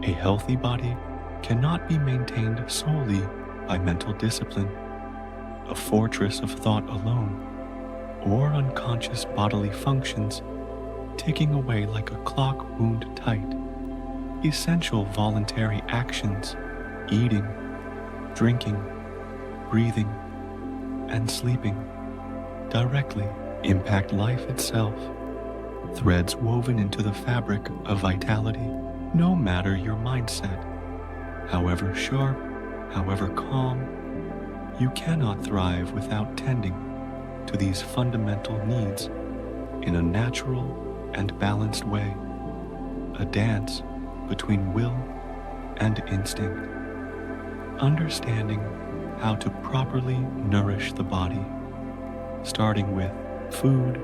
A healthy body cannot be maintained solely by mental discipline, a fortress of thought alone, or unconscious bodily functions ticking away like a clock wound tight. Essential voluntary actions, eating, drinking, breathing, and sleeping, directly impact life itself, threads woven into the fabric of vitality. No matter your mindset, however sharp, however calm, you cannot thrive without tending to these fundamental needs in a natural and balanced way, a dance between will and instinct. Understanding how to properly nourish the body, starting with food,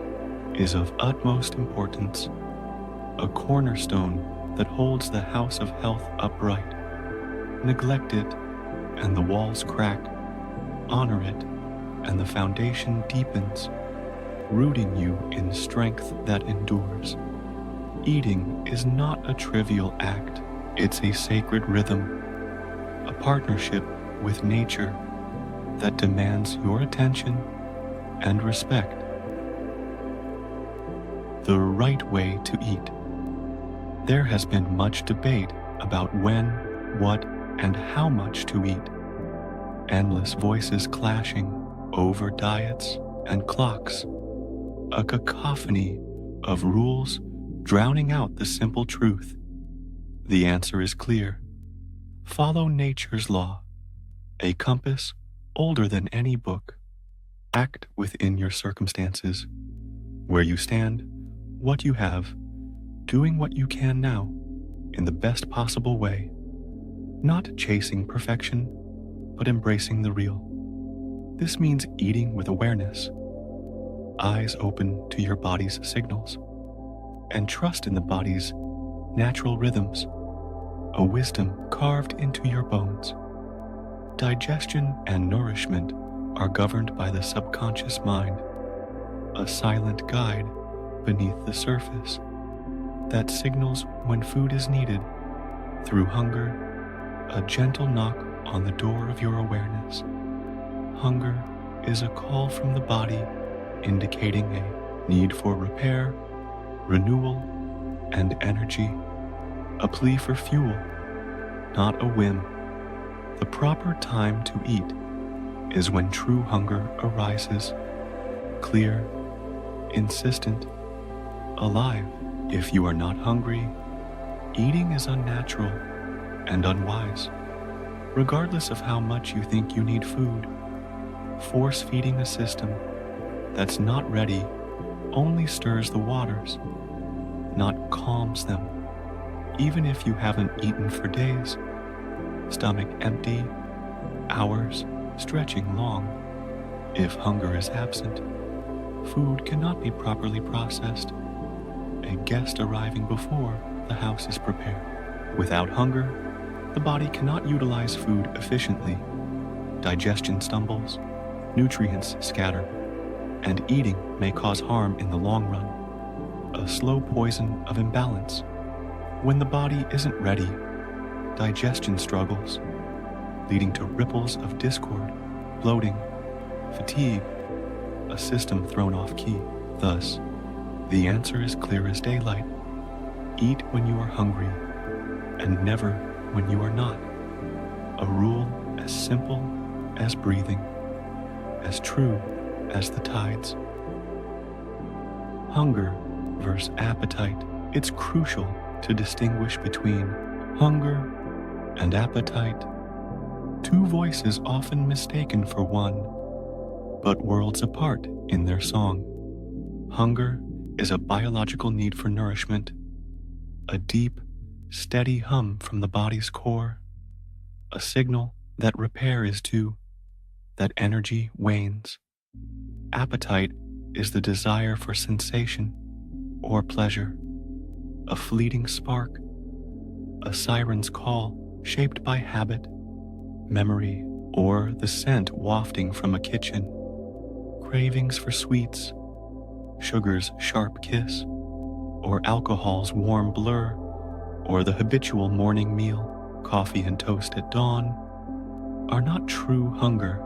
is of utmost importance, a cornerstone that holds the house of health upright. Neglect it, and the walls crack. Honor it, and the foundation deepens, rooting you in strength that endures. Eating is not a trivial act. It's a sacred rhythm, a partnership with nature that demands your attention and respect. The right way to eat. There has been much debate about when, what, and how much to eat. Endless voices clashing over diets and clocks. A cacophony of rules drowning out the simple truth. The answer is clear. Follow nature's law, a compass older than any book. Act within your circumstances, where you stand, what you have, doing what you can now, in the best possible way, not chasing perfection, but embracing the real. This means eating with awareness, eyes open to your body's signals, and trust in the body's natural rhythms, a wisdom carved into your bones. Digestion and nourishment are governed by the subconscious mind, a silent guide beneath the surface that signals when food is needed. Through hunger, a gentle knock on the door of your awareness. Hunger is a call from the body indicating a need for repair, renewal, and energy, a plea for fuel, not a whim. The proper time to eat is when true hunger arises, clear, insistent, alive. If you are not hungry, eating is unnatural and unwise. Regardless of how much you think you need food, force-feeding a system that's not ready only stirs the waters, not calms them. Even if you haven't eaten for days, stomach empty, hours stretching long, if hunger is absent, food cannot be properly processed, a guest arriving before the house is prepared. Without hunger, the body cannot utilize food efficiently. Digestion stumbles, nutrients scatter, and eating may cause harm in the long run, a slow poison of imbalance. When the body isn't ready, digestion struggles, leading to ripples of discord, bloating, fatigue, a system thrown off key. Thus, the answer is clear as daylight. Eat when you are hungry, and never when you are not. A rule as simple as breathing, as true as the tides. Hunger versus appetite. It's crucial to distinguish between hunger and appetite. Two voices often mistaken for one, but worlds apart in their song. Hunger is a biological need for nourishment, a deep, steady hum from the body's core, a signal that repair is due, that energy wanes. Appetite is the desire for sensation or pleasure, a fleeting spark, a siren's call shaped by habit, memory, or the scent wafting from a kitchen. Cravings for sweets, sugar's sharp kiss, or alcohol's warm blur or the habitual morning meal, coffee and toast at dawn, are not true hunger.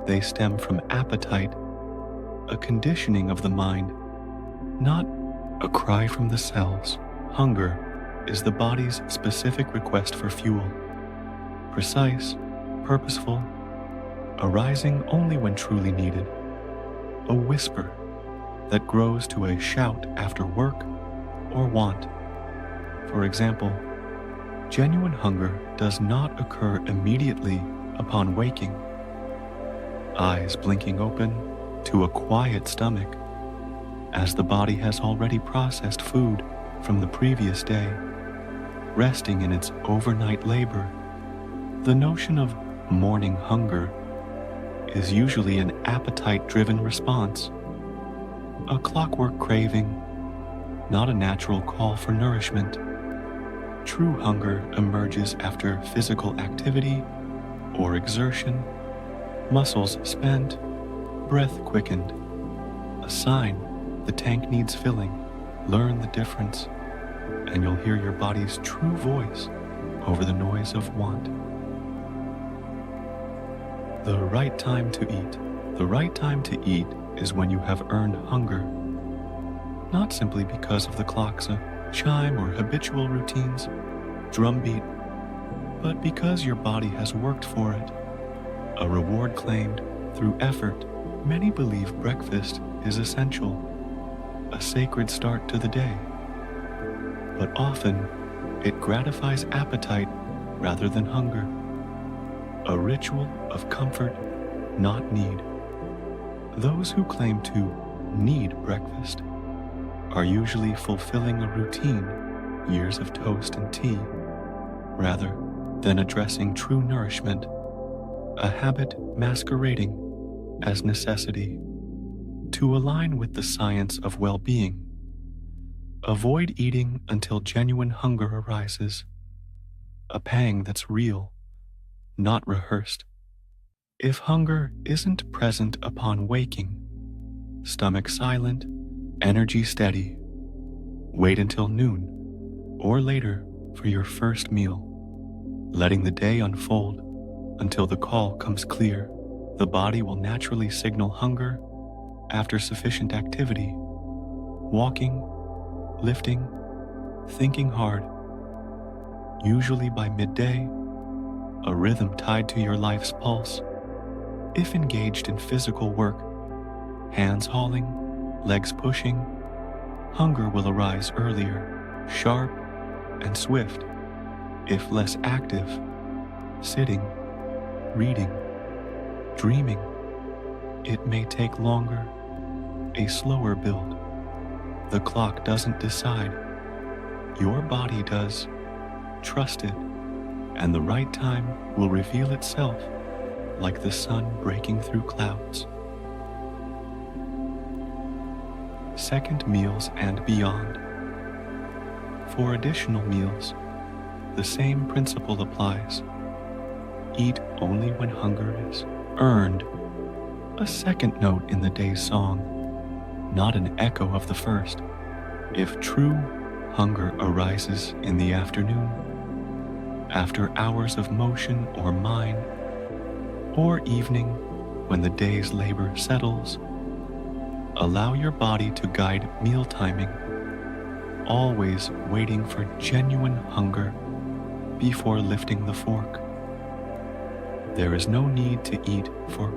They stem from appetite, a conditioning of the mind, not a cry from the cells. Hunger is the body's specific request for fuel, precise, purposeful, arising only when truly needed, a whisper that grows to a shout after work or want. For example, genuine hunger does not occur immediately upon waking. Eyes blinking open to a quiet stomach, as the body has already processed food from the previous day, resting in its overnight labor. The notion of morning hunger is usually an appetite-driven response, a clockwork craving, not a natural call for nourishment. True hunger emerges after physical activity or exertion, muscles spent, breath quickened, a sign the tank needs filling. Learn the difference, and you'll hear your body's true voice over the noise of want. The right time to eat. The right time to eat is when you have earned hunger, not simply because of the clock's chime or habitual routines, drumbeat, but because your body has worked for it, a reward claimed through effort. Many believe breakfast is essential, a sacred start to the day, but often it gratifies appetite rather than hunger, a ritual of comfort, not need. Those who claim to need breakfast are usually fulfilling a routine, years of toast and tea, rather than addressing true nourishment, a habit masquerading as necessity. To align with the science of well-being, avoid eating until genuine hunger arises, a pang that's real, not rehearsed. If hunger isn't present upon waking, stomach silent, energy steady, wait until noon or later for your first meal, letting the day unfold until the call comes clear. The body will naturally signal hunger after sufficient activity, walking, lifting, thinking hard. Usually by midday, a rhythm tied to your life's pulse. If engaged in physical work, hands hauling, legs pushing, hunger will arise earlier, sharp and swift. If less active, sitting, reading, dreaming, it may take longer, a slower build. The clock doesn't decide. Your body does. Trust it, and the right time will reveal itself like the sun breaking through clouds. Second meals and beyond. For additional meals, the same principle applies. Eat only when hunger is earned, a second note in the day's song, not an echo of the first. If true hunger arises in the afternoon, after hours of motion or mind, or evening when the day's labor settles, allow your body to guide meal timing, always waiting for genuine hunger before lifting the fork. There is no need to eat for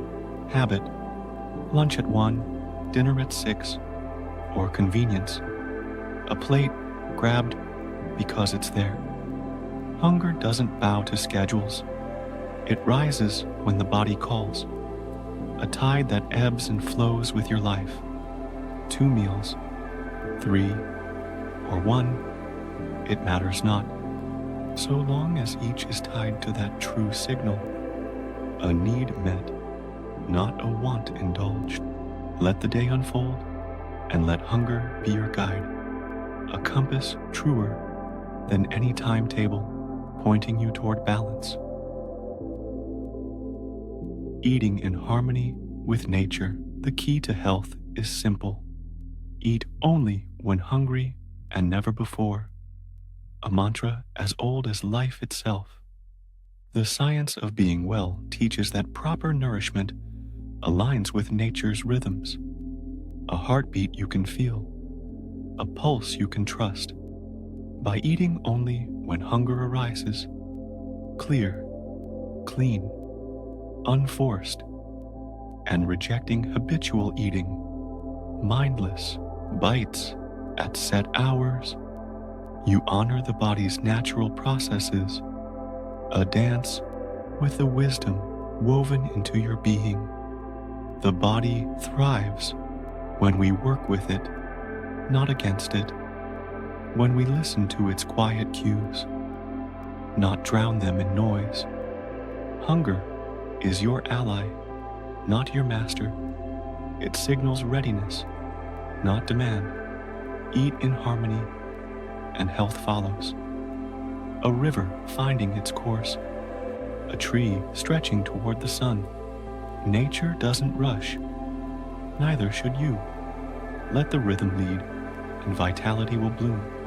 habit, lunch at 1, dinner at 6, or convenience, a plate grabbed because it's there. Hunger doesn't bow to schedules. It rises when the body calls, a tide that ebbs and flows with your life. 2 meals, 3, or 1, it matters not, so long as each is tied to that true signal, a need met, not a want indulged. Let the day unfold, and let hunger be your guide, a compass truer than any timetable, pointing you toward balance. Eating in harmony with nature. The key to health is simple. Eat only when hungry and never before. a mantra as old as life itself. The science of being well teaches that proper nourishment aligns with nature's rhythms, a heartbeat you can feel, a pulse you can trust. By eating only when hunger arises, clear, clean, unforced, and rejecting habitual eating, mindless bites at set hours, you honor the body's natural processes, a dance with the wisdom woven into your being. The body thrives when we work with it, not against it, when we listen to its quiet cues, not drown them in noise. Hunger is your ally, not your master. It signals readiness, not demand. Eat in harmony, and health follows. A river finding its course, a tree stretching toward the sun. Nature doesn't rush, neither should you. Let the rhythm lead, and vitality will bloom.